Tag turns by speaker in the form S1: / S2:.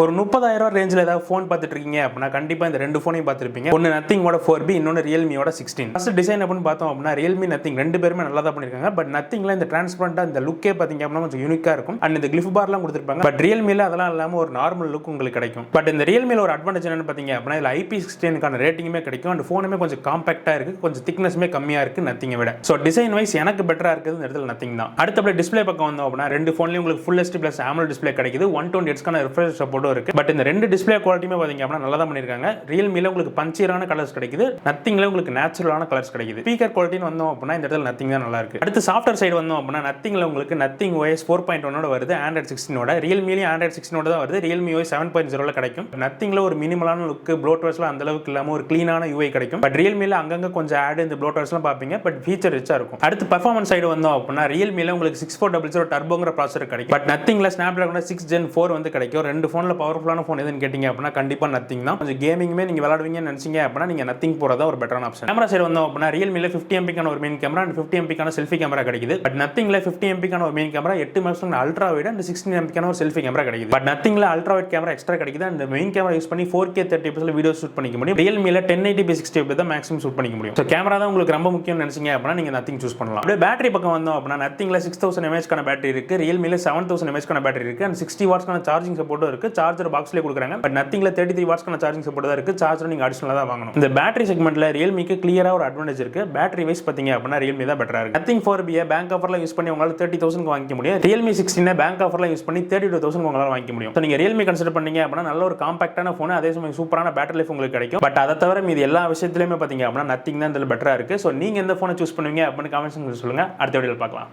S1: ஒரு 30,000 ரேஞ்சில் ஏதாவது ஃபோன் பார்த்துட்டு இருக்கீங்க அப்படின்னா கண்டிப்பாக இந்த ரெண்டு ஃபோனையும் பார்த்துருப்பீங்க. ஒன்று நத்திங்கோட 4B, இன்னொன்று ரியல்மியோட 16. ஃபர்ஸ்ட் டிசைன் அப்படின்னு பார்த்தோம் அப்படின்னா ரியல்மி நத்திங் ரெண்டு பேருமே நல்லா தான் பண்ணியிருக்காங்க. பட் நத்திங்ல இந்த டிரான்ஸ்பரண்டாக இந்த லுக்கே பார்த்தீங்க அப்படின்னா கொஞ்சம் யூனிக்காக இருக்கும். அண்ட் இந்த கிளிஃப் பார்லாம் கொடுத்துருப்பாங்க. பட் ரியல்மியில் அதெல்லாம் இல்லாமல் ஒரு நார்மல் லுக் உங்களுக்கு கிடைக்கும். பட் இந்த ரியல்மியில் ஒரு அட்வான்டேஜ் என்னன்னு பார்த்தீங்க அப்படின்னா இதில் IP16 ரேட்டிங்குமே கிடைக்கும். அண்ட் ஃபோனுமே கொஞ்சம் காம்பாக்டாக இருக்குது, கொஞ்சம் திக்னஸுமே கம்மியாக இருக்குது நத்திங்கை விட. ஸோ டிசைன் வைஸ் எனக்கு பெட்டராக இருக்குது இந்த இடத்துல நத்திங் தான். அடுத்தபடி டிஸ்பிளே பக்கம் வந்தோம் அப்படின்னா ரெண்டு ஃபோன்லேயும் உங்களுக்கு Full HD Plus AMOLED display கிடைக்குது. 120Hz ரிஃப்ரெஷ் சப்போர்ட்டும் இருக்குது. பட் இந்த ரெண்டு டிஸ்பிளே குவாலிட்டியுமே பாத்தீங்க அப்படின்னா நல்லா தான் பண்ணிருக்காங்க. ரியல்மில உங்களுக்கு பஞ்சியரான கலர்ஸ் கிடைக்குது, நத்திங்ல உங்களுக்கு நேச்சுரலான கலர்ஸ் கிடைக்குது. ஸ்பீக்கர் குவாலிட்டின்னு வந்தோம் அப்படின்னா இந்த இடத்துல நத்திங் தான் நல்லா இருக்கு. அடுத்து சாஃப்ட்வேர் சைடு வந்தோம் அப்படின்னா நத்திங்ல உங்களுக்கு நத்திங் OS 4.1 வருது, Android 16 ரியல்மிலையும் Android 16 தான் வருது. ரியல்மி OS 7.0 கிடைக்கும். நத்திங்ல ஒரு மினிமலான லுக், ப்ளோட்வேர்ஸ்லாம் அந்த அளவுக்கு இல்லாம ஒரு கிளீனான UI கிடைக்கும். பட் ரியல்மில அங்கங்க கொஞ்சம் ஆட் இந்த ப்ளோட்வேர்ஸ்லாம் பாப்பீங்க. பட் ஃபீச்சர் ரிச்சா இருக்கும். அடுத்து பெர்ஃபார்மன்ஸ் சைடு வந்தோம் அப்படின்னா ரியல்மில உங்களுக்கு 6400 டர்போங்கிற ப்ராசஸர் கிடைக்கும். பட் நத்திங்ல Snapdragon 6 Gen 4 வந்து கிடைக்கும். ரெண்டு ஃபோன்ல பவர்ஃபுல்லான ஃபோன் எதுன்னு கேட்டீங்க அப்படின்னா கண்டிப்பா நத்திங் தான். கொஞ்சம் கேமிங்குமே நீங்க விளையாடுவீங்கன்னு நினைச்சீங்க அப்படின்னா நீங்க நத்திங் போறதா ஒரு பெட்டரான ஆப்ஷன். கேமரா சைடு வந்தோம் அப்படின்னா ரியல்மில 50 MP ஒரு main camera and 50 MP selfie camera கிடைக்குது. பட் நத்திங்ல 50 MP ஒரு main camera, 8 mega ultra wide and 16 MP ஒரு செல்ஃபி கேமரா கிடைக்குது. பட் நத்திங்ல அல்ட்ரா வைட் கேமரா எக்ஸ்ட்ரா கிடைக்குது. அண்ட் மெயின் கேமரா யூஸ் பண்ணி 4K 30 வீடியோ ஷூட் பண்ணிக்க முடியும். ரியல்மில 1080p 60 தான் மேக்ஸிமம் ஷூட் பண்ணிக்க முடியும். ஸோ கேமரா தான் உங்களுக்கு ரொம்ப முக்கியம் நினைச்சீங்க அப்படின்னா நீங்க நத்திங் சூஸ் பண்ணலாம். அப்படியே பேட்டரி பக்கம் வந்தோம் அப்படின்னா நத்திங்ல 6000 mAh பேட்டரி இருக்கு, ரியல்மில 7000 mAh பேட்டரி இருக்கு அண்ட் 60 வாட்ஸ்க்கான சார்ஜிங் சப்போர்ட்டும் இருக்கு. சார்ஜர் பாக்ஸ்லேயே கொடுக்குறாங்க. பட் நத்திங்ல 33 வாட்ஸ்க்கான சார்ஜிங் சப்போர்ட் தான் இருக்கு. சார்ஜர் நீங்க அடிஷனலா தான் வாங்கணும். இந்த பேட்டரி செக்மெண்ட்ல ரியல்மிக்கு கிளியரா ஒரு அட்வான்டேஜ் இருக்கு. பேட்டரி வைஸ் பாத்தீங்க அப்படின்னா ரியல்மி தான் பெட்டரா இருக்கு. நத்திங் 4B பேங்க் ஆஃபர்ல யூஸ் பண்ணி உங்களால 30,000 வாங்கிக்க முடியும். ரியல்மி 16 பேங்க் ஆஃபர்ல யூஸ் பண்ணி 32,000 உங்களால வாங்கிக்க முடியும். ஸோ நீங்க ரியல்மி கன்சிடர் பண்ணீங்க அப்படின்னா நல்ல ஒரு காம்பாக்டான ஃபோன், அதே சமயம் சூப்பரான பேட்டரி லைஃப் உங்களுக்கு கிடைக்கும். பட் அதை தவிர மீது எல்லா விஷயத்திலுமே பாத்தீங்க அப்படின்னா நத்திங் தான் இதுல பெட்டரா இருக்கு. ஸோ நீங்க எந்த ஃபோனை சூஸ் பண்ணுவீங்க அப்படின்னு கமெண்ட்ஸ் சொல்லுங்க. அடுத்த வீடியோல பார்க்கலாம்.